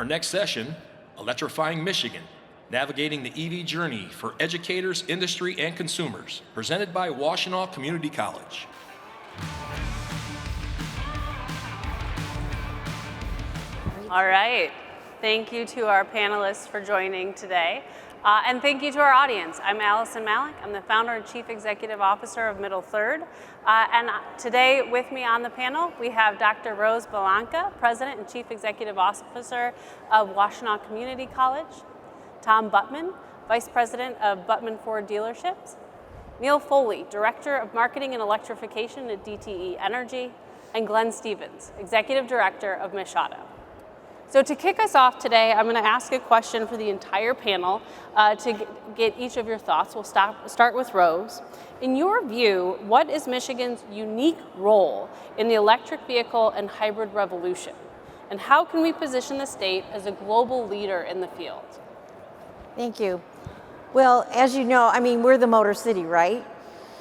next session, Electrifying Michigan, Navigating the EV Journey for Educators, Industry, and Consumers, presented by Washtenaw Community College. All right. Thank you to our panelists for joining today. And thank you to our audience. I'm Allison Malik. I'm the founder and chief executive officer of Middle Third. And today with me on the panel, we have Dr. Rose Belanca, president and chief executive officer of Washtenaw Community College, Tom Buttman, vice president of Buttman Ford Dealerships, Neil Foley, director of marketing and electrification at DTE Energy, and Glenn Stevens, executive director of Mish Auto. So to kick us off today, I'm going to ask a question for the entire panel to get each of your thoughts. We'll start with Rose. In your view, what is Michigan's unique role in the electric vehicle and hybrid revolution? And how can we position the state as a global leader in the field? Thank you. Well, as you know, we're the Motor City, right?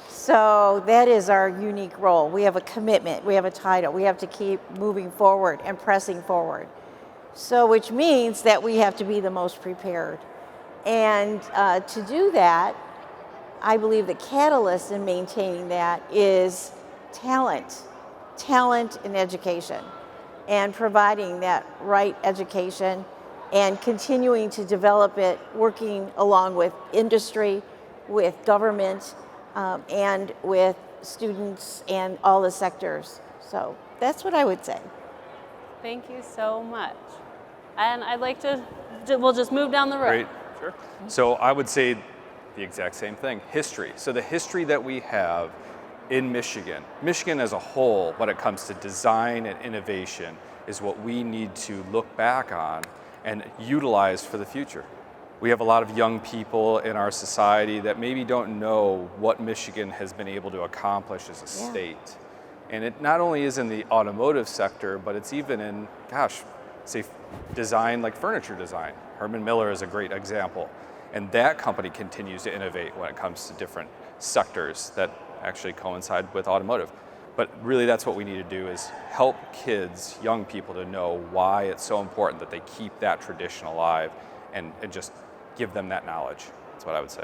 So that is our unique role. We have a commitment, we have a title, we have to keep moving forward and pressing forward. So which means that we have to be the most prepared. And to do that, I believe the catalyst in maintaining that is talent and education, and providing that right education and continuing to develop it, working along with industry, with government, and with students and all the sectors. So that's what I would say. Thank you so much. And I'd like we'll just move down the road. Great, sure. So I would say the exact same thing, history. So the history that we have in Michigan as a whole, when it comes to design and innovation, is what we need to look back on and utilize for the future. We have a lot of young people in our society that maybe don't know what Michigan has been able to accomplish as a state. And it not only is in the automotive sector, but it's even in, say design like furniture design. Herman Miller is a great example. And that company continues to innovate when it comes to different sectors that actually coincide with automotive. But really that's what we need to do, is help kids, young people, to know why it's so important that they keep that tradition alive and just give them that knowledge. That's what I would say.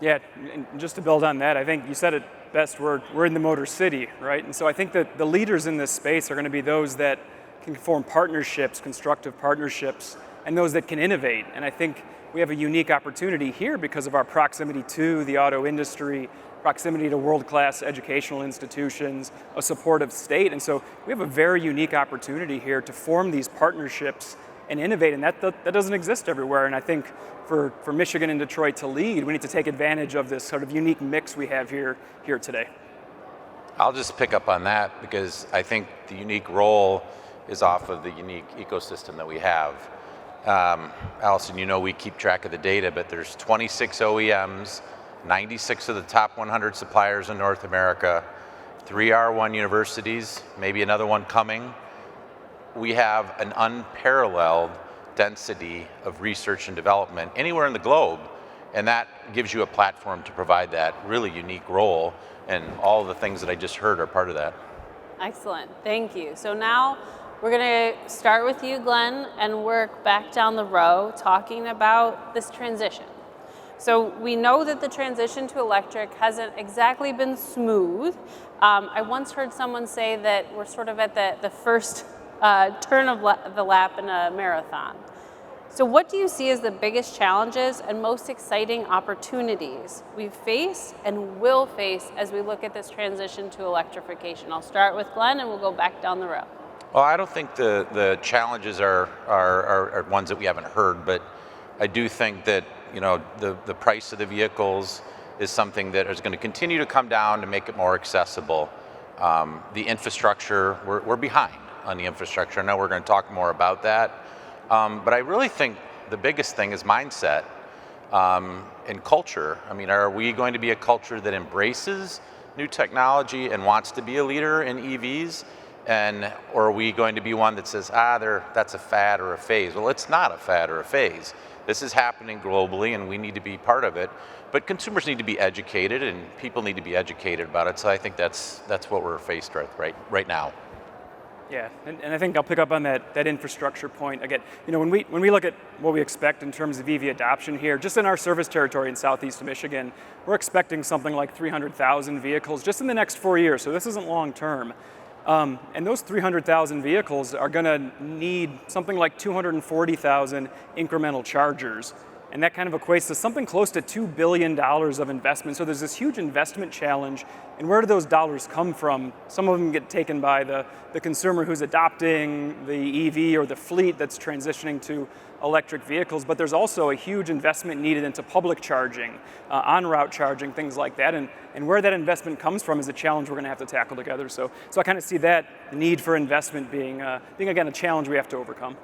Yeah, and just to build on that, I think you said it best, we're in the Motor City, right? And so I think that the leaders in this space are going to be those that can form partnerships, constructive partnerships, and those that can innovate. And I think we have a unique opportunity here because of our proximity to the auto industry, proximity to world-class educational institutions, a supportive state. And so we have a very unique opportunity here to form these partnerships and innovate, and that doesn't exist everywhere. And I think for Michigan and Detroit to lead, we need to take advantage of this sort of unique mix we have here today. I'll just pick up on that because I think the unique role is off of the unique ecosystem that we have. Allison, we keep track of the data, but there's 26 OEMs, 96 of the top 100 suppliers in North America, 3 R1 universities, maybe another one coming. We have an unparalleled density of research and development anywhere in the globe, and that gives you a platform to provide that really unique role, and all the things that I just heard are part of that. Excellent, thank you. So now we're going to start with you, Glenn, and work back down the row talking about this transition. So we know that the transition to electric hasn't exactly been smooth. I once heard someone say that we're sort of at the first turn of the lap in a marathon. So what do you see as the biggest challenges and most exciting opportunities we face and will face as we look at this transition to electrification? I'll start with Glenn and we'll go back down the row. Well, I don't think the challenges are ones that we haven't heard, but I do think that the price of the vehicles is something that is going to continue to come down to make it more accessible. The infrastructure, we're behind on the infrastructure. I know we're going to talk more about that, but I really think the biggest thing is mindset and culture. Are we going to be a culture that embraces new technology and wants to be a leader in EVs? Or are we going to be one that says, that's a fad or a phase? Well, it's not a fad or a phase. This is happening globally and we need to be part of it. But consumers need to be educated and people need to be educated about it. So I think that's what we're faced with right now. Yeah, and I think I'll pick up on that infrastructure point again. When we look at what we expect in terms of EV adoption here, just in our service territory in southeast Michigan, we're expecting something like 300,000 vehicles just in the next 4 years. So this isn't long term. And those 300,000 vehicles are going to need something like 240,000 incremental chargers. And that kind of equates to something close to $2 billion of investment. So there's this huge investment challenge. And where do those dollars come from? Some of them get taken by the consumer who's adopting the EV or the fleet that's transitioning to electric vehicles. But there's also a huge investment needed into public charging, on-route charging, things like that. And where that investment comes from is a challenge we're going to have to tackle together. So I kind of see that need for investment being again, a challenge we have to overcome.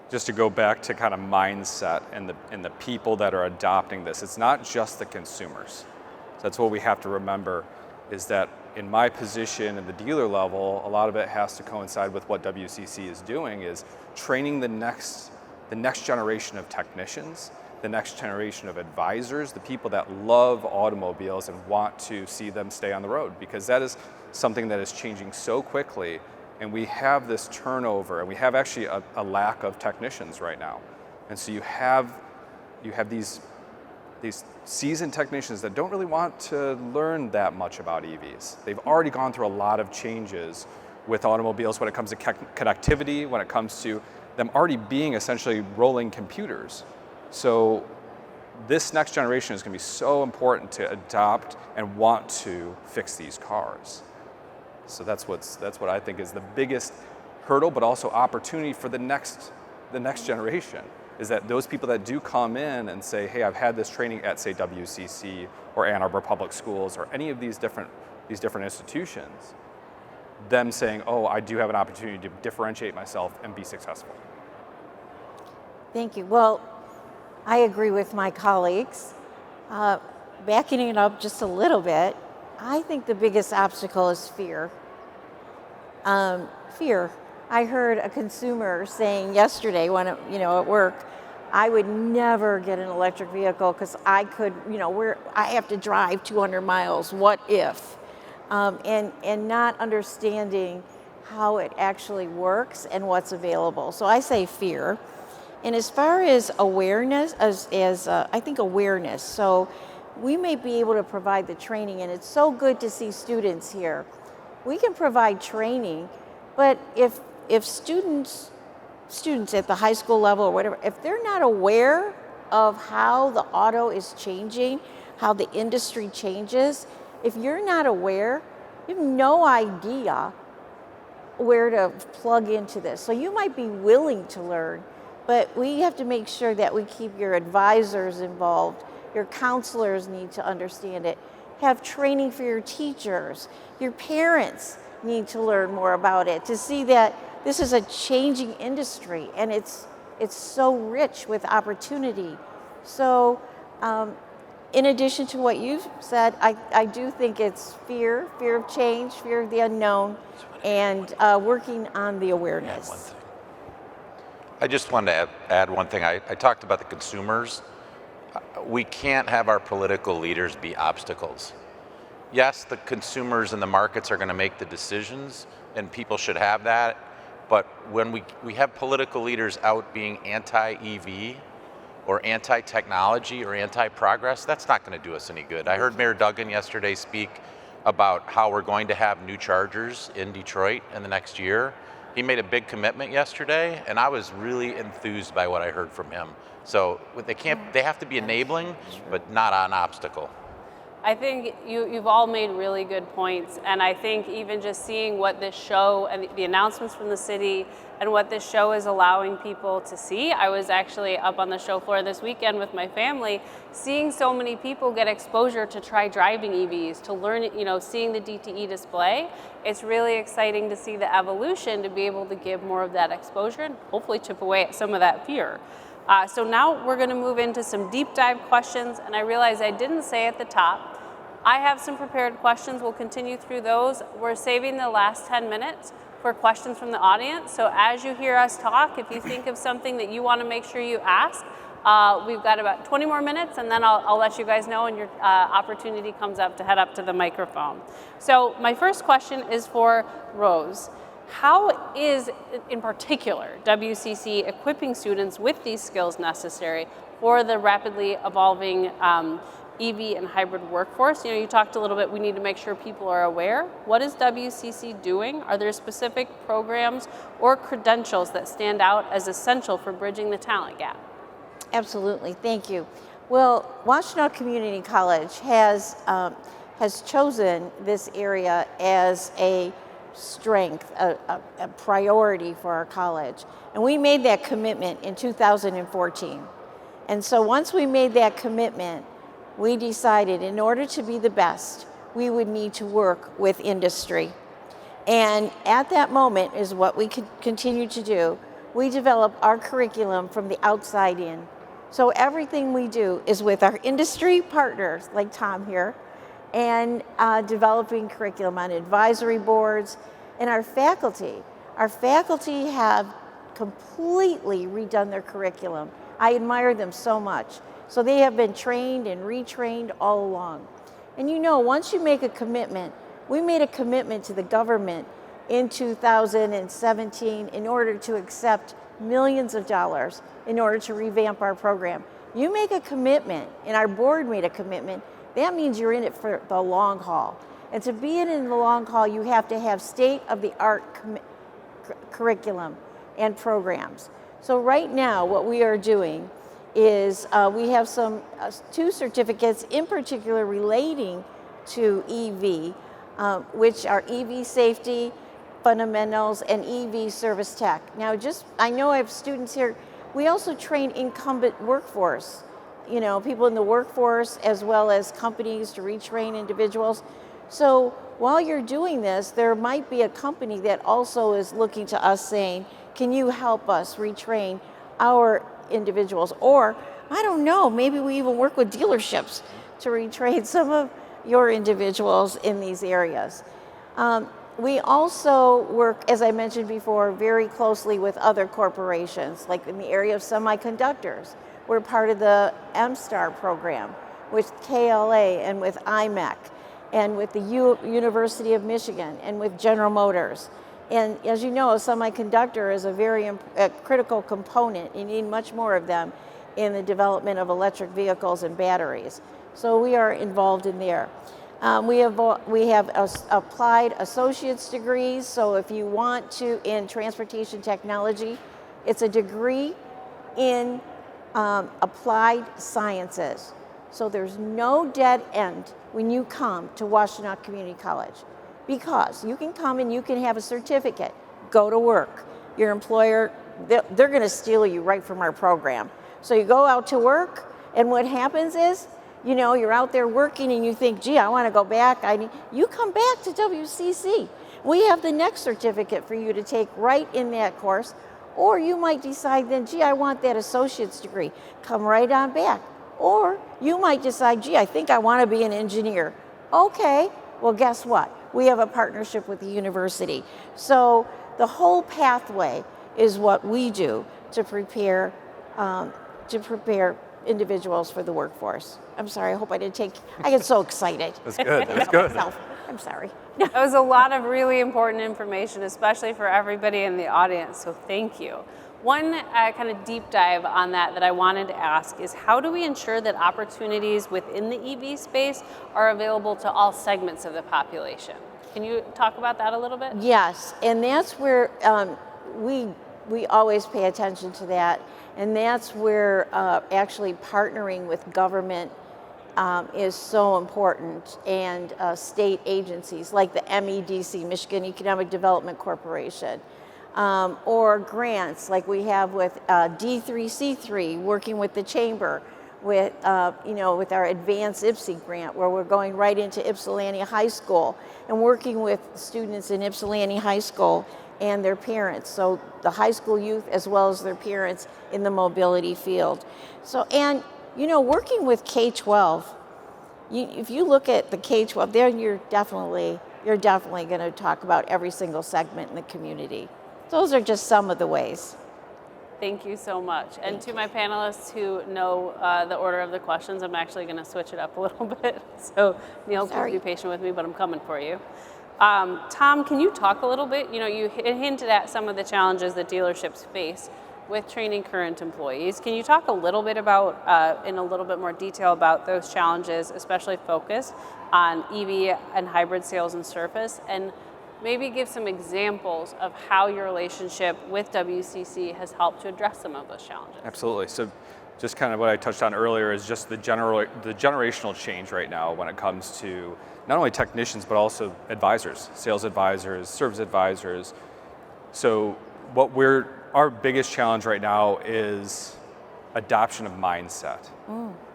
Just to go back to kind of mindset and the people that are adopting this, it's not just the consumers. So that's what we have to remember, is that in my position at the dealer level, a lot of it has to coincide with what WCC is doing, is training the next generation of technicians, the next generation of advisors, the people that love automobiles and want to see them stay on the road, because that is something that is changing so quickly. And we have this turnover, and we have actually a lack of technicians right now. And so you have these seasoned technicians that don't really want to learn that much about EVs. They've already gone through a lot of changes with automobiles when it comes to connectivity, when it comes to them already being essentially rolling computers. So this next generation is going to be so important to adopt and want to fix these cars. So that's what I think is the biggest hurdle, but also opportunity for the next generation, is that those people that do come in and say, hey, I've had this training at, say, WCC or Ann Arbor Public Schools or any of these different institutions, them saying, oh, I do have an opportunity to differentiate myself and be successful. Thank you. Well, I agree with my colleagues. Backing it up just a little bit, I think the biggest obstacle is fear. Fear. I heard a consumer saying yesterday when at work, I would never get an electric vehicle because I have to drive 200 miles. What if? And not understanding how it actually works and what's available. So I say fear. And as far as awareness, I think awareness. So we may be able to provide the training, and it's so good to see students here. We can provide training, but if students at the high school level or whatever, if they're not aware of how the auto is changing, how the industry changes, if you're not aware, you have no idea where to plug into this. So you might be willing to learn, but we have to make sure that we keep your advisors involved. Your counselors need to understand it. Have training for your teachers. Your parents need to learn more about it to see that this is a changing industry and it's so rich with opportunity. So in addition to what you've said, I do think it's fear of change, fear of the unknown, and working on the awareness. I just wanted to add one thing. I talked about the consumers. We can't have our political leaders be obstacles. Yes, the consumers and the markets are going to make the decisions, and people should have that. But when we have political leaders out being anti-EV or anti-technology or anti-progress, that's not going to do us any good. I heard Mayor Duggan yesterday speak about how we're going to have new chargers in Detroit in the next year. He made a big commitment yesterday, and I was really enthused by what I heard from him. So they have to be enabling, but not an obstacle. I think you've all made really good points, and I think even just seeing what this show and the announcements from the city and what this show is allowing people to see. I was actually up on the show floor this weekend with my family, seeing so many people get exposure to try driving EVs, to learn, seeing the DTE display. It's really exciting to see the evolution to be able to give more of that exposure and hopefully chip away at some of that fear. So now we're going to move into some deep dive questions, and I realize I didn't say at the top, I have some prepared questions. We'll continue through those. We're saving the last 10 minutes for questions from the audience. So as you hear us talk, if you think of something that you want to make sure you ask, we've got about 20 more minutes, and then I'll let you guys know when your opportunity comes up to head up to the microphone. So my first question is for Rose. How is, in particular, WCC equipping students with these skills necessary for the rapidly evolving EV and hybrid workforce? You talked a little bit, we need to make sure people are aware. What is WCC doing? Are there specific programs or credentials that stand out as essential for bridging the talent gap? Absolutely, thank you. Well, Washtenaw Community College has chosen this area as a strength, a priority for our college. And we made that commitment in 2014. And so once we made that commitment, we decided in order to be the best, we would need to work with industry. And at that moment is what we could continue to do. We develop our curriculum from the outside in. So everything we do is with our industry partners, like Tom here, and developing curriculum on advisory boards. And our faculty have completely redone their curriculum. I admire them so much. So they have been trained and retrained all along. And once you make a commitment, we made a commitment to the government in 2017 in order to accept millions of dollars in order to revamp our program. You make a commitment, and our board made a commitment, that means you're in it for the long haul. And to be in the long haul, you have to have state-of-the-art curriculum and programs. So right now, what we are doing is we have two certificates in particular relating to EV, which are EV safety fundamentals and EV service tech. Now, I know I have students here. We also train incumbent workforce, people in the workforce as well as companies to retrain individuals. So while you're doing this, there might be a company that also is looking to us saying, can you help us retrain our individuals? Or, I don't know, maybe we even work with dealerships to retrain some of your individuals in these areas. We also work, as I mentioned before, very closely with other corporations, like in the area of semiconductors. We're part of the MSTAR program with KLA and with IMEC and with the University of Michigan and with General Motors. And as you know, a semiconductor is a critical component. You need much more of them in the development of electric vehicles and batteries. So we are involved in there. We have applied associate's degrees. So if you want to, in transportation technology, it's a degree in applied sciences. So there's no dead end when you come to Washtenaw Community College, because you can come and you can have a certificate, go to work. Your employer, they're going to steal you right from our program. So you go out to work, and what happens is, you're out there working and you think, gee, I want to go back. You come back to WCC. We have the next certificate for you to take right in that course. Or you might decide then, gee, I want that associate's degree. Come right on back. Or you might decide, gee, I think I want to be an engineer. Okay, well, guess what? We have a partnership with the university. So the whole pathway is what we do to prepare individuals for the workforce. I'm sorry, I hope I didn't I get so excited. That's good, that's good. I'm sorry. That was a lot of really important information, especially for everybody in the audience, so thank you. One kind of deep dive on that I wanted to ask is, how do we ensure that opportunities within the EV space are available to all segments of the population? Can you talk about that a little bit? Yes, and that's where we always pay attention to that, and that's where actually partnering with government is so important, and state agencies like the MEDC, Michigan Economic Development Corporation, or grants like we have with D3C3, working with the chamber, with with our advanced Ypsi grant, where we're going right into Ypsilanti High School and working with students in Ypsilanti High School and their parents, so the high school youth as well as their parents in the mobility field. So, and working with K-12, if you look at the K-12, there you're definitely going to talk about every single segment in the community. Those are just some of the ways. Thank you so much. And to my panelists who know the order of the questions, I'm actually going to switch it up a little bit. So Neil, please be patient with me, but I'm coming for you. Tom, can you talk a little bit? You hinted at some of the challenges that dealerships face with training current employees. Can you talk a little bit about, in a little bit more detail about those challenges, especially focused on EV and hybrid sales and service, and maybe give some examples of how your relationship with WCC has helped to address some of those challenges? Absolutely. So just kind of what I touched on earlier is just the generational change right now when it comes to not only technicians, but also advisors, sales advisors, service advisors. So our biggest challenge right now is adoption of mindset,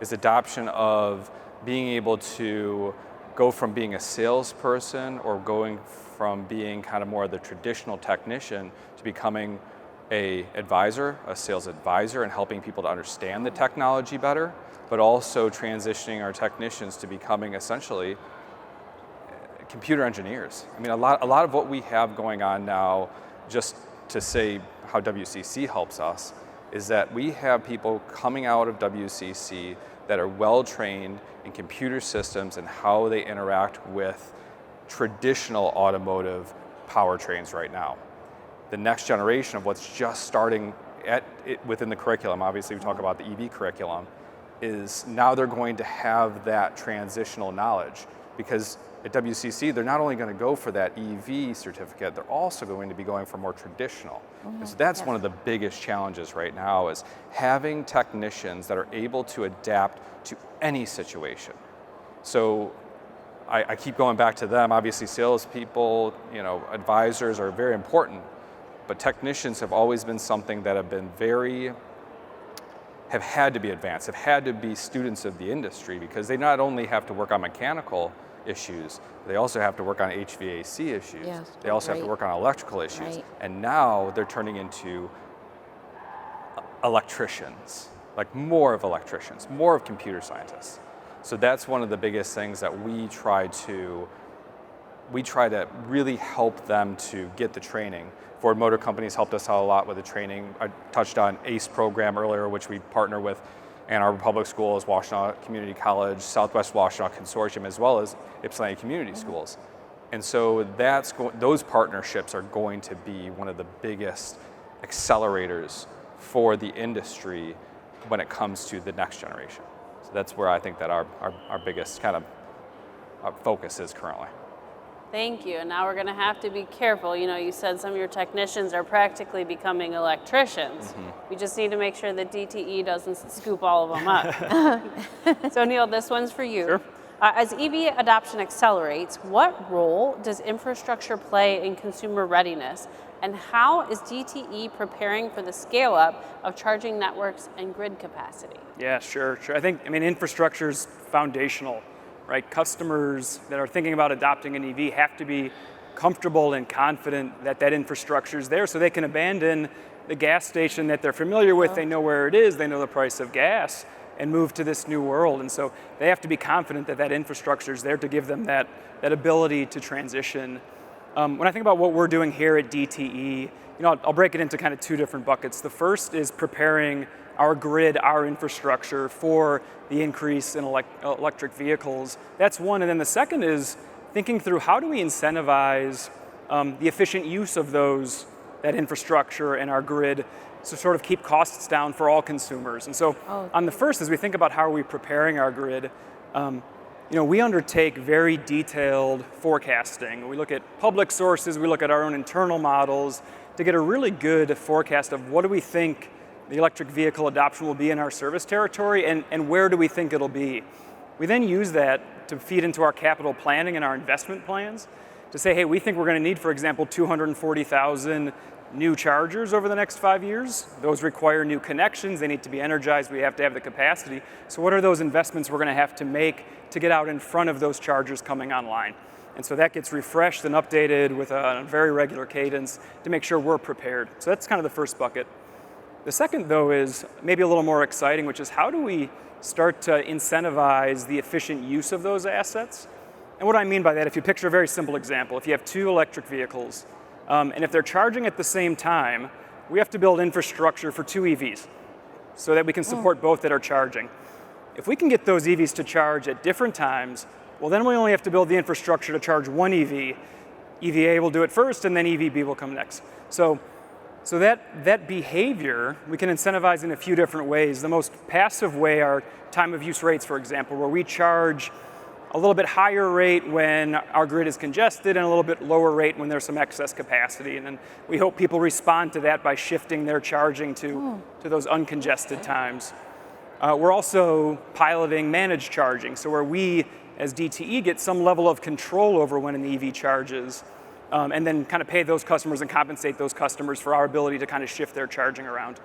is adoption of being able to go from being a salesperson or going from being kind of more of the traditional technician to becoming a advisor, a sales advisor, and helping people to understand the technology better, but also transitioning our technicians to becoming essentially computer engineers. I mean, a lot of what we have going on now, just to say how WCC helps us, is that we have people coming out of WCC that are well trained in computer systems and how they interact with traditional automotive powertrains right now. The next generation of what's just starting within the curriculum, obviously we talk about the EV curriculum, is now they're going to have that transitional knowledge, because at WCC they're not only going to go for that EV certificate, they're also going to be going for more traditional. And so that's one of the biggest challenges right now, is having technicians that are able to adapt to any situation. So I keep going back to them. Obviously salespeople, advisors are very important, but technicians have always been something that have had to be advanced, have had to be students of the industry, because they not only have to work on mechanical issues, they also have to work on HVAC issues. Yes, they also have to work on electrical issues. Right. And now they're turning into electricians, like more of electricians, more of computer scientists. So that's one of the biggest things that we try to really help them to get the training. Ford Motor Company's helped us out a lot with the training. I touched on ACE program earlier, which we partner with Ann Arbor Public Schools, Washtenaw Community College, Southwest Washtenaw Consortium, as well as Ypsilanti Community Schools. And so those partnerships are going to be one of the biggest accelerators for the industry when it comes to the next generation. So that's where I think that our biggest kind of focus is currently. Thank you. And now we're going to have to be careful. You said some of your technicians are practically becoming electricians. We just need to make sure that DTE doesn't scoop all of them up. So Neil, this one's for you. Sure. As EV adoption accelerates, what role does infrastructure play in consumer readiness? And how is DTE preparing for the scale up of charging networks and grid capacity? Yeah, sure. I think, infrastructure is foundational, right? Customers that are thinking about adopting an EV have to be comfortable and confident that that infrastructure is there, so they can abandon the gas station that they're familiar with. They know where it is, they know the price of gas, and move to this new world. And so they have to be confident that that infrastructure is there to give them that ability to transition. When I think about what we're doing here at DTE, I'll break it into kind of two different buckets. The first is preparing our grid, our infrastructure for the increase in electric vehicles. That's one. And then the second is thinking through how do we incentivize the efficient use of that infrastructure and our grid to sort of keep costs down for all consumers. And so on the first, as we think about how are we preparing our grid, we undertake very detailed forecasting. We look at public sources, we look at our own internal models to get a really good forecast of what do we think the electric vehicle adoption will be in our service territory, and where do we think it'll be. We then use that to feed into our capital planning and our investment plans to say, hey, we think we're going to need, for example, 240,000 new chargers over the next 5 years. Those require new connections, they need to be energized, we have to have the capacity. So what are those investments we're going to have to make to get out in front of those chargers coming online? And so that gets refreshed and updated with a very regular cadence to make sure we're prepared. So that's kind of the first bucket. The second, though, is maybe a little more exciting, which is how do we start to incentivize the efficient use of those assets? And what I mean by that, if you picture a very simple example, if you have two electric vehicles, and if they're charging at the same time, we have to build infrastructure for two EVs so that we can support both that are charging. If we can get those EVs to charge at different times, well, then we only have to build the infrastructure to charge one EV, EVA will do it first, and then EVB will come next. So that behavior, we can incentivize in a few different ways. The most passive way are time of use rates, for example, where we charge a little bit higher rate when our grid is congested and a little bit lower rate when there's some excess capacity. And then we hope people respond to that by shifting their charging to those uncongested times. We're also piloting managed charging, so where we, as DTE, get some level of control over when an EV charges, and then kind of pay those customers and compensate those customers for our ability to kind of shift their charging around.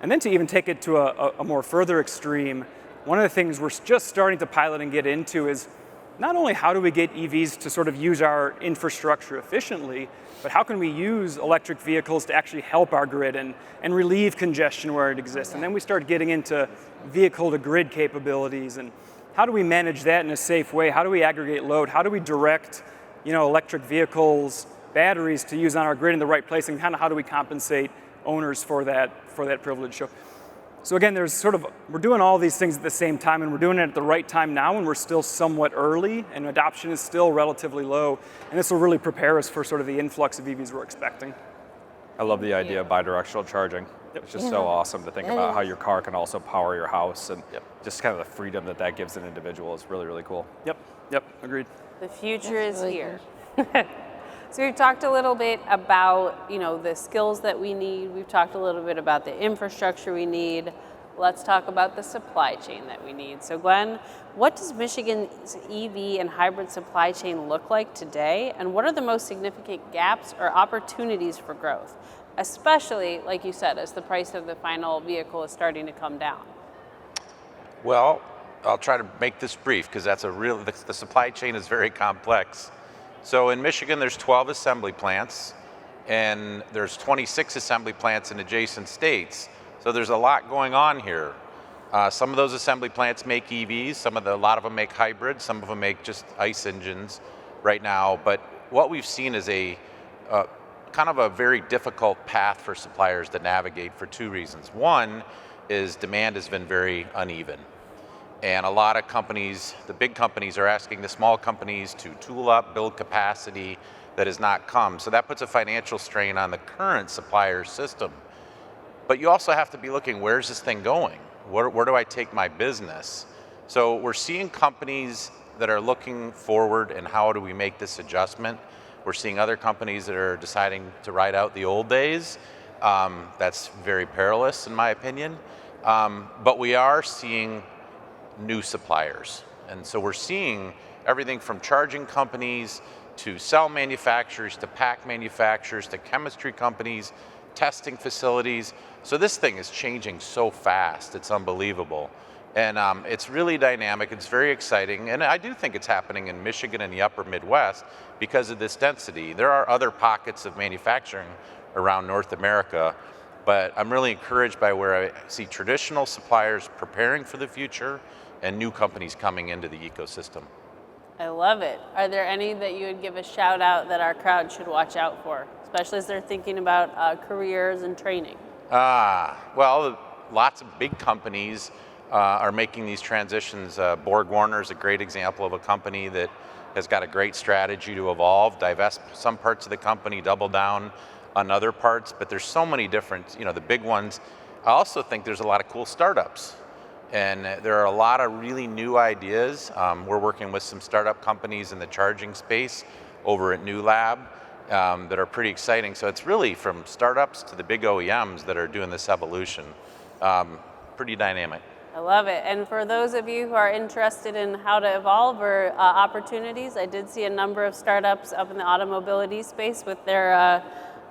And then to even take it to a more further extreme, one of the things we're just starting to pilot and get into is not only how do we get EVs to sort of use our infrastructure efficiently, but how can we use electric vehicles to actually help our grid and relieve congestion where it exists. And then we start getting into vehicle-to-grid capabilities, and how do we manage that in a safe way? How do we aggregate load? How do we direct electric vehicles, batteries to use on our grid in the right place, and kind of how do we compensate owners for that privilege? So again, we're doing all these things at the same time, and we're doing it at the right time now, and we're still somewhat early, and adoption is still relatively low, and this will really prepare us for sort of the influx of EVs we're expecting. I love the idea of bidirectional charging. It's just so awesome to think about how your car can also power your house, and just kind of the freedom that gives an individual is really, really cool. Yep, agreed. The future is here. So we've talked a little bit about, the skills that we need. We've talked a little bit about the infrastructure we need. Let's talk about the supply chain that we need. So Glenn, what does Michigan's EV and hybrid supply chain look like today? And what are the most significant gaps or opportunities for growth? Especially, like you said, as the price of the final vehicle is starting to come down. Well, I'll try to make this brief because the supply chain is very complex. So in Michigan, there's 12 assembly plants, and there's 26 assembly plants in adjacent states. So there's a lot going on here. Some of those assembly plants make EVs, a lot of them make hybrids, some of them make just ICE engines right now. But what we've seen is a kind of a very difficult path for suppliers to navigate for two reasons. One is demand has been very uneven. And a lot of companies, the big companies, are asking the small companies to tool up, build capacity that has not come. So that puts a financial strain on the current supplier system. But you also have to be looking, where's this thing going? Where do I take my business? So we're seeing companies that are looking forward and how do we make this adjustment. We're seeing other companies that are deciding to ride out the old days. That's very perilous in my opinion. But we are seeing new suppliers. And so we're seeing everything from charging companies to cell manufacturers to pack manufacturers to chemistry companies, testing facilities. So this thing is changing so fast, it's unbelievable. And it's really dynamic, it's very exciting, and I do think it's happening in Michigan and the upper Midwest because of this density. There are other pockets of manufacturing around North America, but I'm really encouraged by where I see traditional suppliers preparing for the future and new companies coming into the ecosystem. I love it. Are there any that you would give a shout out that our crowd should watch out for, especially as they're thinking about careers and training? Well, lots of big companies are making these transitions. Borg Warner is a great example of a company that has got a great strategy to evolve, divest some parts of the company, double down on other parts, but there's so many different, the big ones. I also think there's a lot of cool startups. And there are a lot of really new ideas. We're working with some startup companies in the charging space over at New Lab that are pretty exciting. So it's really from startups to the big OEMs that are doing this evolution. Pretty dynamic. I love it. And for those of you who are interested in how to evolve or opportunities, I did see a number of startups up in the automobility space with their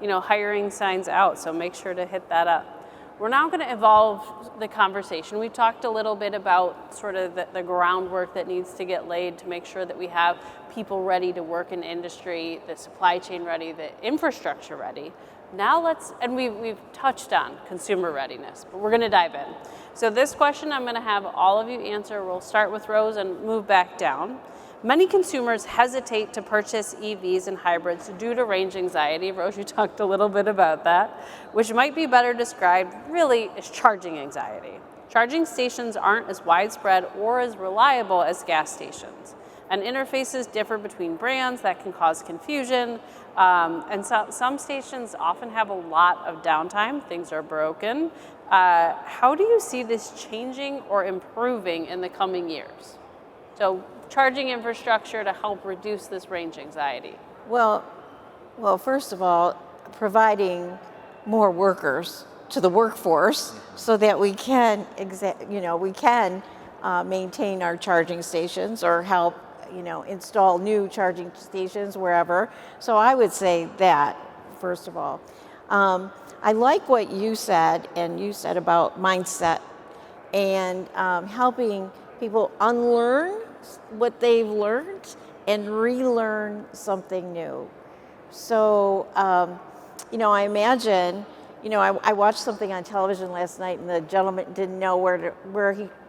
hiring signs out. So make sure to hit that up. We're now going to evolve the conversation. We've talked a little bit about sort of the groundwork that needs to get laid to make sure that we have people ready to work in industry, the supply chain ready, the infrastructure ready. Now we've touched on consumer readiness, but we're going to dive in. So this question I'm going to have all of you answer. We'll start with Rose and move back down. Many consumers hesitate to purchase EVs and hybrids due to range anxiety. Rose, you talked a little bit about that, which might be better described really as charging anxiety. Charging stations aren't as widespread or as reliable as gas stations. and interfaces differ between brands. That can cause confusion. And some stations often have a lot of downtime. Things are broken. How do you see this changing or improving in the coming years? So charging infrastructure to help reduce this range anxiety. Well, first of all, providing more workers to the workforce so that we can, maintain our charging stations or help, install new charging stations wherever. So I would say that, first of all. I like what you said, and you said about mindset and helping people unlearn what they've learned and relearn something new. So, I imagine, I watched something on television last night, and the gentleman didn't know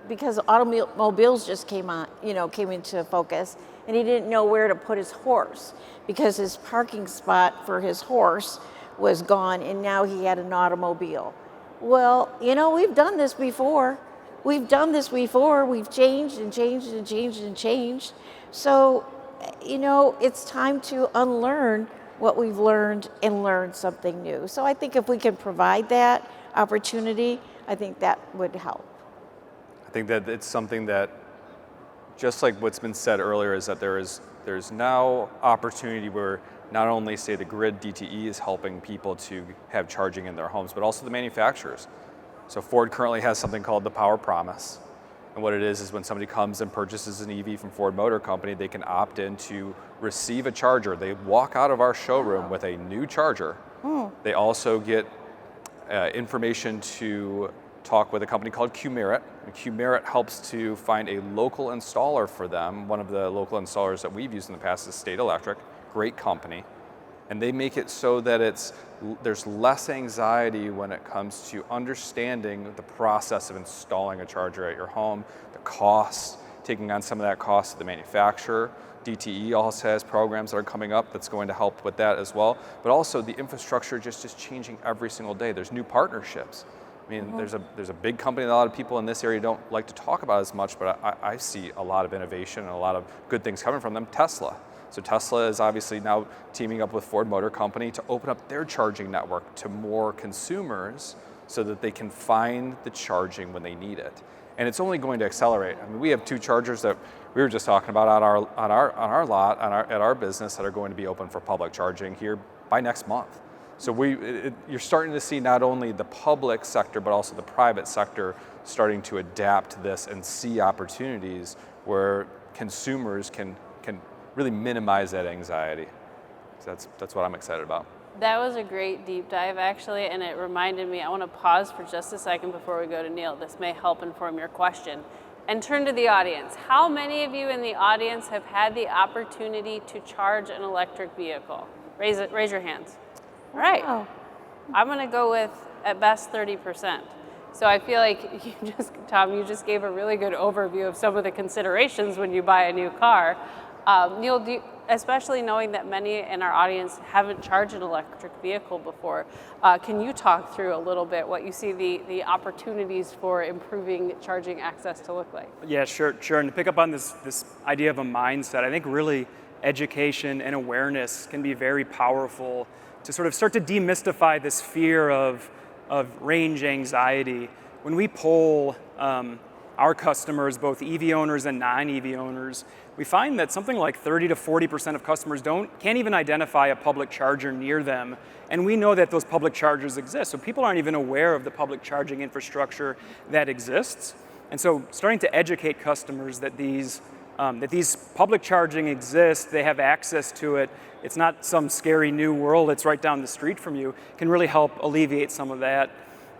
because automobiles just came into focus, and he didn't know where to put his horse because his parking spot for his horse was gone, and now he had an automobile. Well, we've done this before. We've changed and changed and changed and changed. So, it's time to unlearn what we've learned and learn something new. So I think if we can provide that opportunity, I think that would help. I think that it's something that, just like what's been said earlier, is that there's now opportunity where not only, say, the grid DTE is helping people to have charging in their homes, but also the manufacturers. So Ford currently has something called the Power Promise. And what it is when somebody comes and purchases an EV from Ford Motor Company, they can opt in to receive a charger. They walk out of our showroom with a new charger. They also get information to talk with a company called Qmerit. Qmerit helps to find a local installer for them. One of the local installers that we've used in the past is State Electric, great company. And they make it so that there's less anxiety when it comes to understanding the process of installing a charger at your home, the cost, taking on some of that cost to the manufacturer. DTE also has programs that are coming up that's going to help with that as well. But also the infrastructure just is changing every single day. There's new partnerships. I mean, there's a big company that a lot of people in this area don't like to talk about as much, but I see a lot of innovation and a lot of good things coming from them. Tesla. So Tesla is obviously now teaming up with Ford Motor Company to open up their charging network to more consumers so that they can find the charging when they need it. And it's only going to accelerate. I mean, we have 2 chargers that we were just talking about on our lot at our business that are going to be open for public charging here by next month. So you're starting to see not only the public sector but also the private sector starting to adapt to this and see opportunities where consumers can really minimize that anxiety. So that's what I'm excited about. That was a great deep dive, actually, and it reminded me, I want to pause for just a second before we go to Neil. This may help inform your question. And turn to the audience. How many of you in the audience have had the opportunity to charge an electric vehicle? Raise your hands. All right. Wow. I'm going to go with, at best, 30%. So I feel like Tom, you just gave a really good overview of some of the considerations when you buy a new car. Neil, especially knowing that many in our audience haven't charged an electric vehicle before, can you talk through a little bit what you see the opportunities for improving charging access to look like? Yeah, sure. And to pick up on this idea of a mindset, I think really education and awareness can be very powerful to sort of start to demystify this fear of range anxiety. When we poll our customers, both EV owners and non-EV owners, we find that something like 30 to 40% of customers can't even identify a public charger near them. And we know that those public chargers exist. So people aren't even aware of the public charging infrastructure that exists. And so starting to educate customers that these public charging exist, they have access to it, it's not some scary new world, it's right down the street from you, can really help alleviate some of that.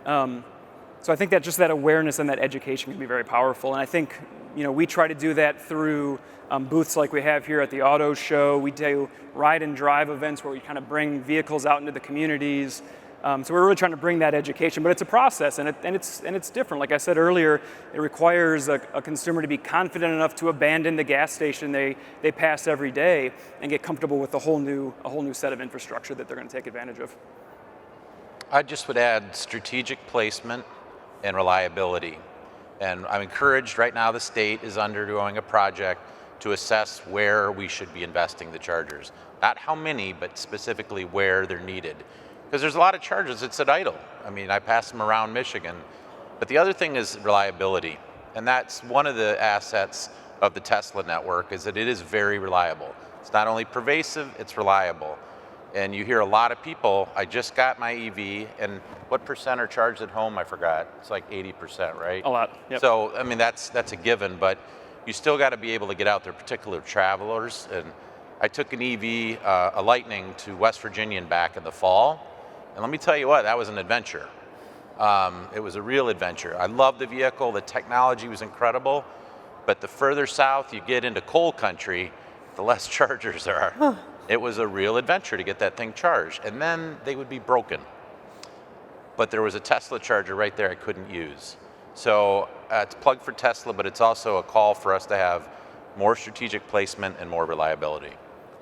So I think that just that awareness and that education can be very powerful. And I think we try to do that through booths like we have here at the auto show. We do ride and drive events where we kind of bring vehicles out into the communities. So we're really trying to bring that education, but it's a process and it's different. Like I said earlier, it requires a consumer to be confident enough to abandon the gas station they pass every day and get comfortable with a whole new set of infrastructure that they're going to take advantage of. I just would add strategic placement and reliability. And I'm encouraged right now the state is undergoing a project to assess where we should be investing the chargers. Not how many, but specifically where they're needed. Because there's a lot of chargers that sit idle. I mean, I pass them around Michigan. But the other thing is reliability. And that's one of the assets of the Tesla network, is that it is very reliable. It's not only pervasive, it's reliable. And you hear a lot of people, I just got my EV, and what percent are charged at home? I forgot. It's like 80%, right? A lot, yep. So, I mean, that's a given, but you still got to be able to get out there, particularly travelers. And I took an EV, a Lightning, to West Virginia and back in the fall. And let me tell you what, that was an adventure. It was a real adventure. I loved the vehicle, the technology was incredible, but the further south you get into coal country, the less chargers there are. It was a real adventure to get that thing charged, and then they would be broken. But there was a Tesla charger right there I couldn't use. So it's a plug for Tesla, but it's also a call for us to have more strategic placement and more reliability.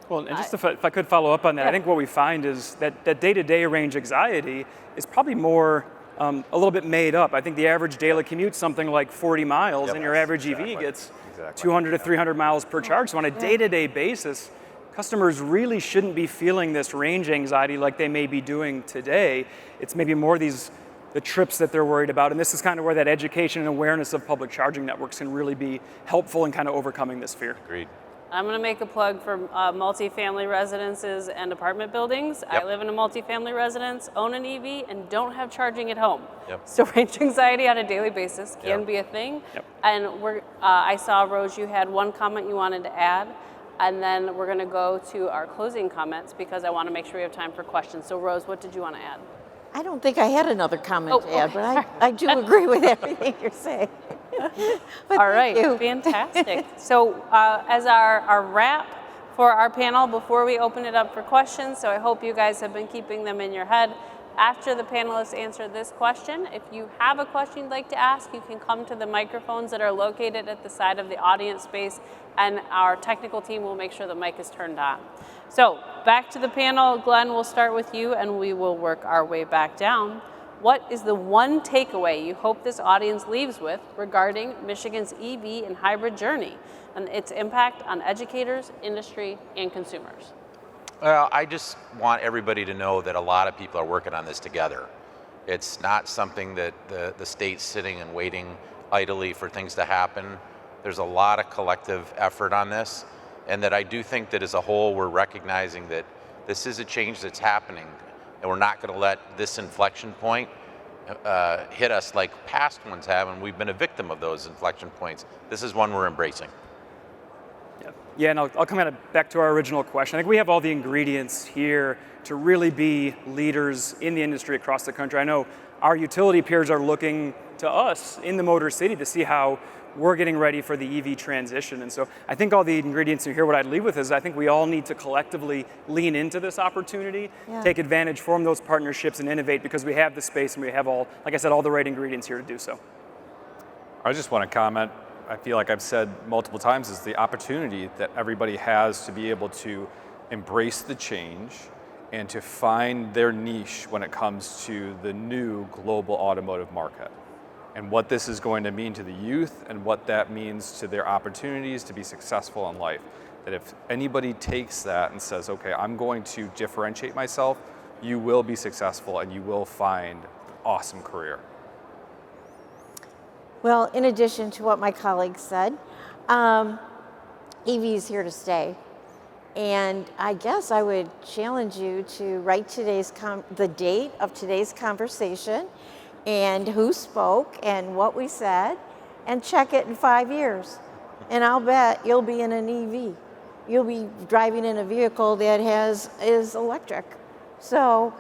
Well, and just if I could follow up on that, I think what we find is that day-to-day range anxiety is probably more a little bit made up. I think the average daily commute something like 40 miles, Yep. and your average EV gets 200 to 300 miles per charge. So on a day-to-day basis, customers really shouldn't be feeling this range anxiety like they may be doing today. It's maybe more the trips that they're worried about, and this is kind of where that education and awareness of public charging networks can really be helpful in kind of overcoming this fear. Agreed. I'm going to make a plug for multifamily residences and apartment buildings. Yep. I live in a multifamily residence, own an EV, and don't have charging at home. Yep. So range anxiety on a daily basis can Yep. be a thing. Yep. And I saw, Rose, you had one comment you wanted to add, and then we're going to go to our closing comments because I want to make sure we have time for questions. So Rose, what did you want to add? I don't think I had another comment to add, okay. but I do agree with everything you're saying. But All right, thank you. fantastic. So as our wrap for our panel before we open it up for questions, so I hope you guys have been keeping them in your head. After the panelists answer this question, if you have a question you'd like to ask, you can come to the microphones that are located at the side of the audience space, and our technical team will make sure the mic is turned on. So back to the panel. Glenn, we'll start with you, and we will work our way back down. What is the one takeaway you hope this audience leaves with regarding Michigan's EV and hybrid journey and its impact on educators, industry, and consumers? Well, I just want everybody to know that a lot of people are working on this together. It's not something that the state's sitting and waiting idly for things to happen. There's a lot of collective effort on this, and that I do think that as a whole we're recognizing that this is a change that's happening, and we're not going to let this inflection point hit us like past ones have, and we've been a victim of those inflection points. This is one we're embracing. Yeah, and I'll come back to our original question. I think we have all the ingredients here to really be leaders in the industry across the country. I know our utility peers are looking to us in the Motor City to see how we're getting ready for the EV transition. And so I think all the ingredients in here, what I'd leave with is I think we all need to collectively lean into this opportunity, take advantage, form those partnerships, and innovate because we have the space and we have all, like I said, all the right ingredients here to do so. I just want to comment, I feel like I've said multiple times, is the opportunity that everybody has to be able to embrace the change and to find their niche when it comes to the new global automotive market and what this is going to mean to the youth and what that means to their opportunities to be successful in life. That if anybody takes that and says, okay, I'm going to differentiate myself, you will be successful and you will find an awesome career. Well, in addition to what my colleagues said, EV is here to stay. And I guess I would challenge you to write the date of today's conversation and who spoke and what we said, and check it in 5 years. And I'll bet you'll be in an EV. You'll be driving in a vehicle that is electric. So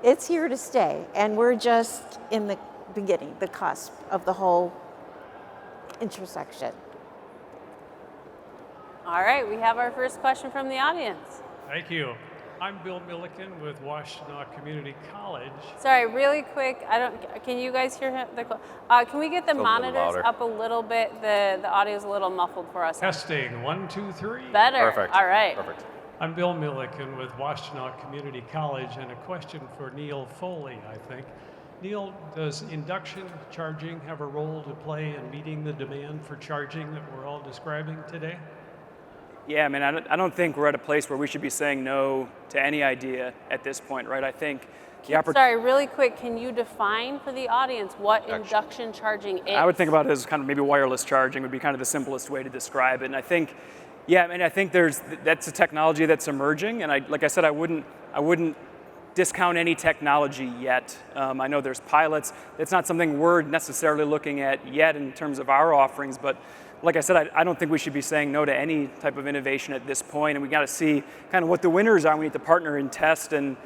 it's here to stay. And we're just in the beginning, the cusp of the whole intersection. All right, we have our first question from the audience. Thank you. I'm Bill Milliken with Washtenaw Community College. Sorry, really quick. Can you guys hear him? Can we get the monitors louder. up a little bit? The audio's a little muffled for us. Testing, 1, 2, 3. Better. Perfect. All right. Perfect. I'm Bill Milliken with Washtenaw Community College, and a question for Neil Foley, I think. Neil, does induction charging have a role to play in meeting the demand for charging that we're all describing today? Yeah, I mean, I don't think we're at a place where we should be saying no to any idea at this point, right? I think the Sorry, really quick, can you define for the audience what induction charging is? I would think about it as kind of maybe wireless charging would be kind of the simplest way to describe it. And I think, yeah, I mean, I think that's a technology that's emerging. And like I said, I wouldn't discount any technology yet. I know there's pilots. It's not something we're necessarily looking at yet in terms of our offerings, but like I said, I don't think we should be saying no to any type of innovation at this point, and we got to see kind of what the winners are. We need to partner and test and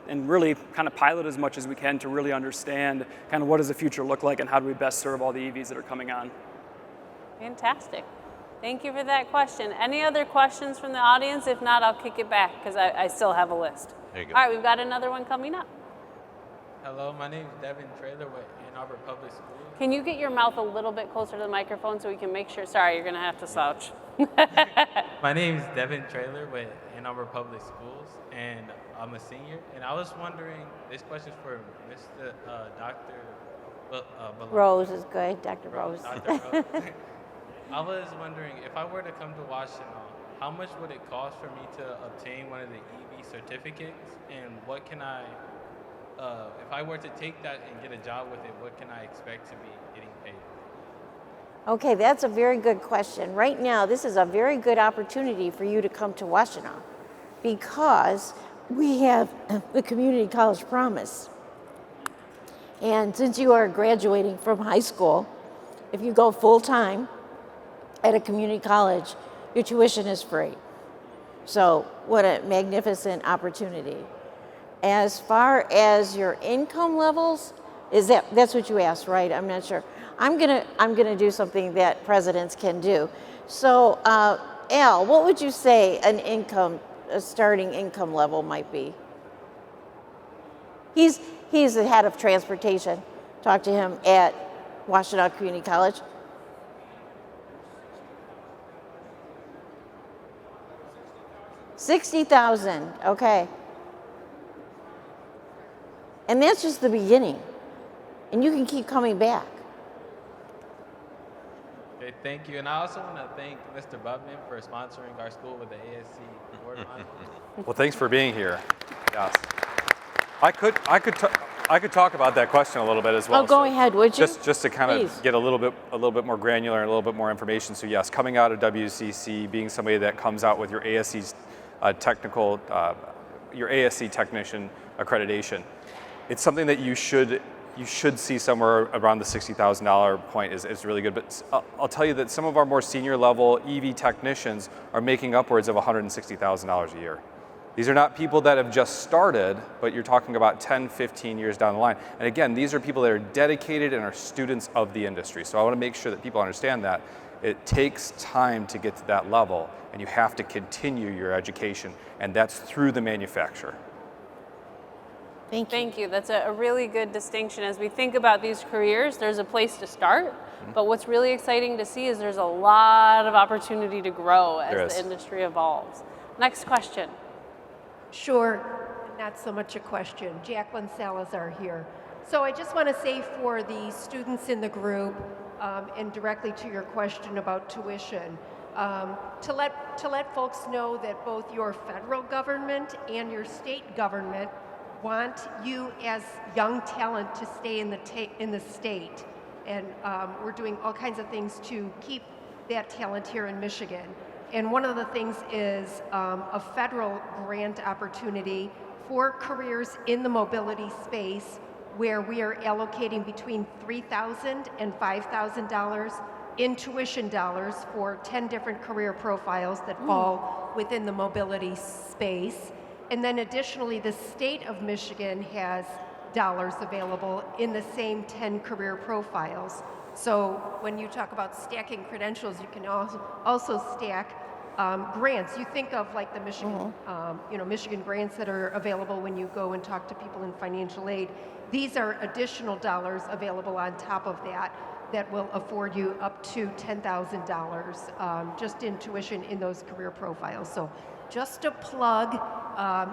really kind of pilot as much as we can to really understand kind of what does the future look like and how do we best serve all the EVs that are coming on. Fantastic. Thank you for that question. Any other questions from the audience? If not, I'll kick it back because I still have a list. There you go. All right, we've got another one coming up. Hello, my name is Devin Traylor with Ann Arbor Public Schools. Can you get your mouth a little bit closer to the microphone so we can make sure? Sorry, you're going to have to slouch. My name is Devin Traylor with Ann Arbor Public Schools, and I'm a senior. And I was wondering, this question is for Mr. Dr. Rose is good, Dr. Rose. Dr. Rose. I was wondering, if I were to come to Washington, how much would it cost for me to obtain one of the EV certificates, and what can I, if I were to take that and get a job with it, what can I expect to be getting paid? Okay, that's a very good question. Right now, this is a very good opportunity for you to come to Washtenaw because we have the Community College Promise. And since you are graduating from high school, if you go full-time at a community college, your tuition is free. So what a magnificent opportunity. As far as your income levels, that's what you asked, right? I'm not sure. I'm gonna do something that presidents can do. So Al, what would you say a starting income level might be? He's the head of transportation. Talk to him at Washtenaw Community College. $60,000, okay. And that's just the beginning. And you can keep coming back. Okay, thank you. And I also want to thank Mr. Bubman for sponsoring our school with the ASC board module. Well, thanks for being here. Yes. I could talk about that question a little bit as well. Oh, go ahead, would you? Just to kind Please. of get a little bit more granular and a little bit more information. So yes, coming out of WCC, being somebody that comes out with your ASC your ASC technician accreditation, it's something that you should see somewhere around the $60,000 point is really good. But I'll tell you that some of our more senior level EV technicians are making upwards of $160,000 a year. These are not people that have just started, but you're talking about 10, 15 years down the line. And again, these are people that are dedicated and are students of the industry. So I want to make sure that people understand that it takes time to get to that level, and you have to continue your education, and that's through the manufacturer. Thank you. That's a really good distinction. As we think about these careers, there's a place to start, but what's really exciting to see is there's a lot of opportunity to grow as the industry evolves. Next question. Sure, not so much a question. Jacqueline Salazar here. So I just want to say for the students in the group, and directly to your question about tuition, to let folks know that both your federal government and your state government want you as young talent to stay in the state, and we're doing all kinds of things to keep that talent here in Michigan. And one of the things is a federal grant opportunity for careers in the mobility space, where we are allocating between $3,000 and $5,000 in tuition dollars for 10 different career profiles that fall within the mobility space. And then additionally, the state of Michigan has dollars available in the same 10 career profiles. So when you talk about stacking credentials, you can also stack grants. You think of like the Michigan, Michigan grants that are available when you go and talk to people in financial aid. These are additional dollars available on top of that. that will afford you up to $10,000 just in tuition in those career profiles. So just a plug,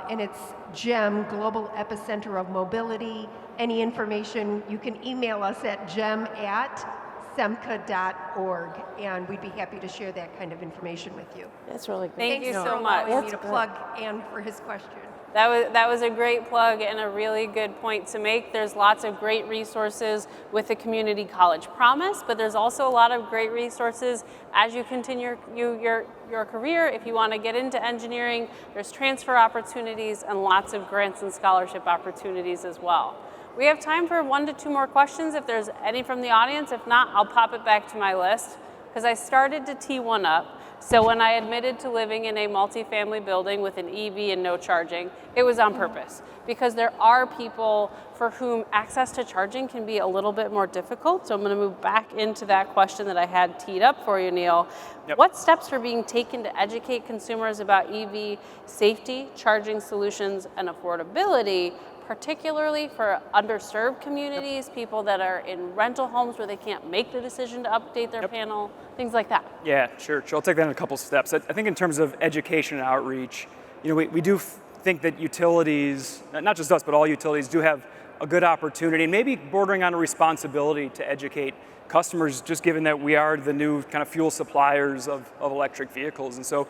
and it's GEM, Global Epicenter of Mobility. Any information, you can email us at gem@semca.org, and we'd be happy to share that kind of information with you. That's really good. Thank you Thanks so for much. allowing me to That's good. plug Ann for his question. That was a great plug and a really good point to make. There's lots of great resources with the Community College Promise, but there's also a lot of great resources as you continue your career. If you want to get into engineering, there's transfer opportunities and lots of grants and scholarship opportunities as well. We have time for 1 to 2 more questions if there's any from the audience. If not, I'll pop it back to my list because I started to tee one up. So when I admitted to living in a multifamily building with an EV and no charging, it was on purpose because there are people for whom access to charging can be a little bit more difficult. So I'm going to move back into that question that I had teed up for you, Neil. Yep. What steps are being taken to educate consumers about EV safety, charging solutions, and affordability, particularly for underserved communities, people that are in rental homes where they can't make the decision to update their panel, things like that? Yeah, sure. I'll take that in a couple steps. I think in terms of education and outreach, we do think that utilities, not just us, but all utilities do have a good opportunity and maybe bordering on a responsibility to educate customers, just given that we are the new kind of fuel suppliers of electric vehicles. And so,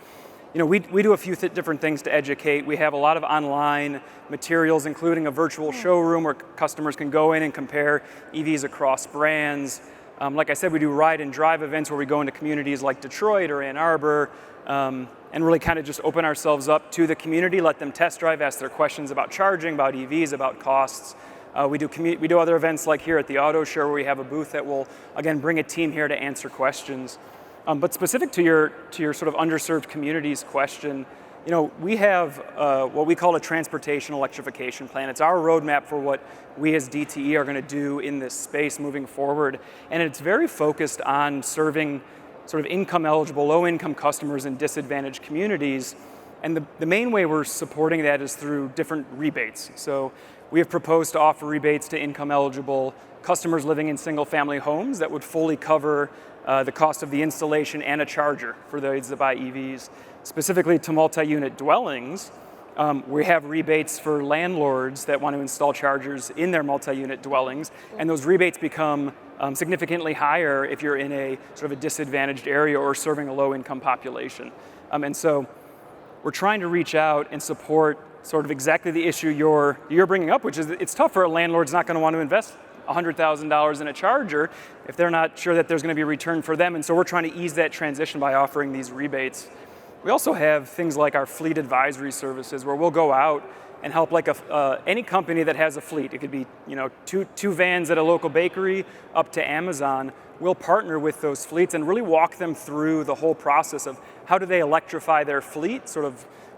we do a few different things to educate. We have a lot of online materials, including a virtual showroom where customers can go in and compare EVs across brands. Like I said, we do ride and drive events where we go into communities like Detroit or Ann Arbor and really kind of just open ourselves up to the community, let them test drive, ask their questions about charging, about EVs, about costs. We do other events like here at the Auto Show where we have a booth that will, again, bring a team here to answer questions. But specific to your sort of underserved communities question, we have what we call a transportation electrification plan. It's our roadmap for what we as DTE are going to do in this space moving forward. And it's very focused on serving sort of income eligible, low income customers in disadvantaged communities. And the main way we're supporting that is through different rebates. So we have proposed to offer rebates to income eligible customers living in single family homes that would fully cover the cost of the installation and a charger for those that buy EVs. Specifically to multi-unit dwellings, we have rebates for landlords that want to install chargers in their multi-unit dwellings, and those rebates become significantly higher if you're in a sort of a disadvantaged area or serving a low-income population. And so we're trying to reach out and support sort of exactly the issue you're bringing up, which is it's tough for a landlord's not going to want to invest $100,000 in a charger if they're not sure that there's going to be a return for them. And so we're trying to ease that transition by offering these rebates. We also have things like our fleet advisory services where we'll go out and help like any company that has a fleet. It could be two vans at a local bakery up to Amazon. We'll partner with those fleets and really walk them through the whole process of how do they electrify their fleet.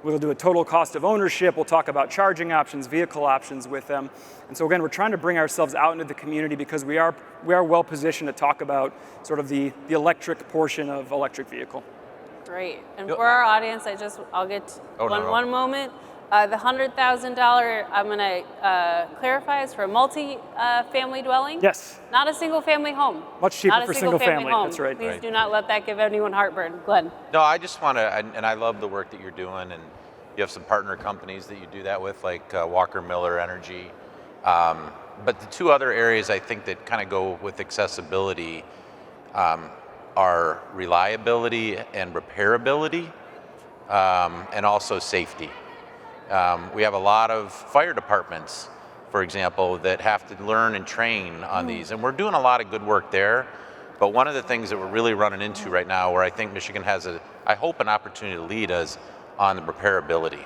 We'll do a total cost of ownership. We'll talk about charging options, vehicle options with them. And so again, we're trying to bring ourselves out into the community because we are well positioned to talk about sort of the electric portion of electric vehicle. Great. And for our audience, I'll get one moment. The $100,000, I'm going to clarify, is for a multi-family dwelling? Yes. Not a single-family home. Much cheaper Not a for single-family, home. that's right. Please do not let that give anyone heartburn. Glenn. No, I just want to, and I love the work that you're doing, and you have some partner companies that you do that with, like Walker Miller Energy. But the two other areas I think that kind of go with accessibility are reliability and repairability, and also safety. We have a lot of fire departments, for example, that have to learn and train on these, and we're doing a lot of good work there. But one of the things that we're really running into right now, where I think Michigan has I hope an opportunity to lead us on the repairability.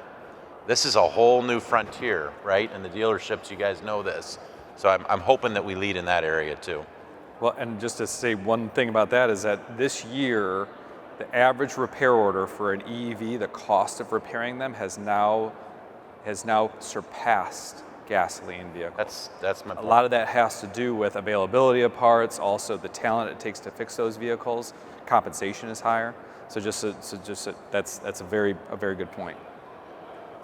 This is a whole new frontier, right? And the dealerships, you guys know this. So I'm hoping that we lead in that area too. Well, and just to say one thing about that is that this year, the average repair order for an EV, the cost of repairing them has now surpassed gasoline vehicles. That's my point. A lot of that has to do with availability of parts, also the talent it takes to fix those vehicles. Compensation is higher. That's a very good point.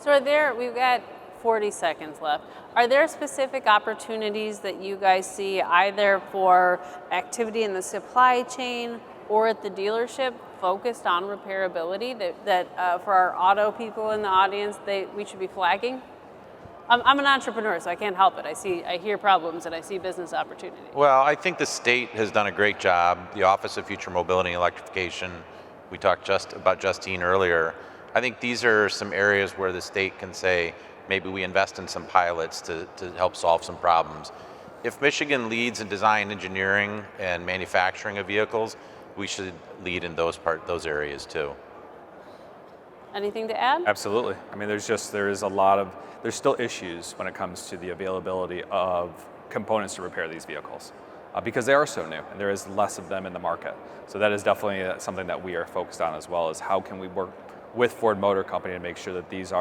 So we've got 40 seconds left. Are there specific opportunities that you guys see either for activity in the supply chain or at the dealership focused on repairability that for our auto people in the audience, we should be flagging? I'm an entrepreneur, so I can't help it. I hear problems and I see business opportunity. Well, I think the state has done a great job. The Office of Future Mobility and Electrification, we talked just about Justine earlier. I think these are some areas where the state can say, maybe we invest in some pilots to help solve some problems. If Michigan leads in design um, and manufacturing of vehicles, we should lead in those areas too. Anything to add? Absolutely. I mean, there's still issues when it comes to the availability of components to repair these vehicles because they are so new and there is less of them in the market. So that is definitely something that we are focused on as well, as how can we work with Ford Motor Company to make sure that these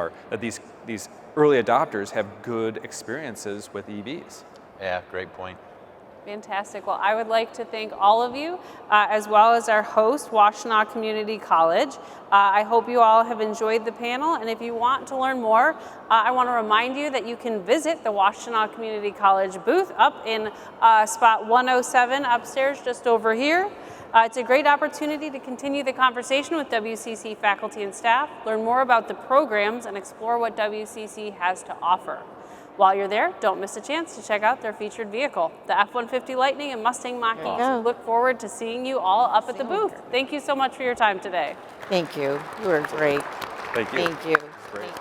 early adopters have good experiences with EVs. Yeah, great point. Fantastic. Well, I would like to thank all of you, as well as our host, Washtenaw Community College. I hope you all have enjoyed the panel, and if you want to learn more, I want to remind you that you can visit the Washtenaw Community College booth up in spot 107 upstairs, just over here. It's a great opportunity to continue the conversation with WCC faculty and staff, learn more about the programs, and explore what WCC has to offer. While you're there, don't miss a chance to check out their featured vehicle, the F-150 Lightning and Mustang Mach-E. Awesome. Look forward to seeing you all up at the booth. Thank you so much for your time today. Thank you. You were great. Thank you. Thank you. Great.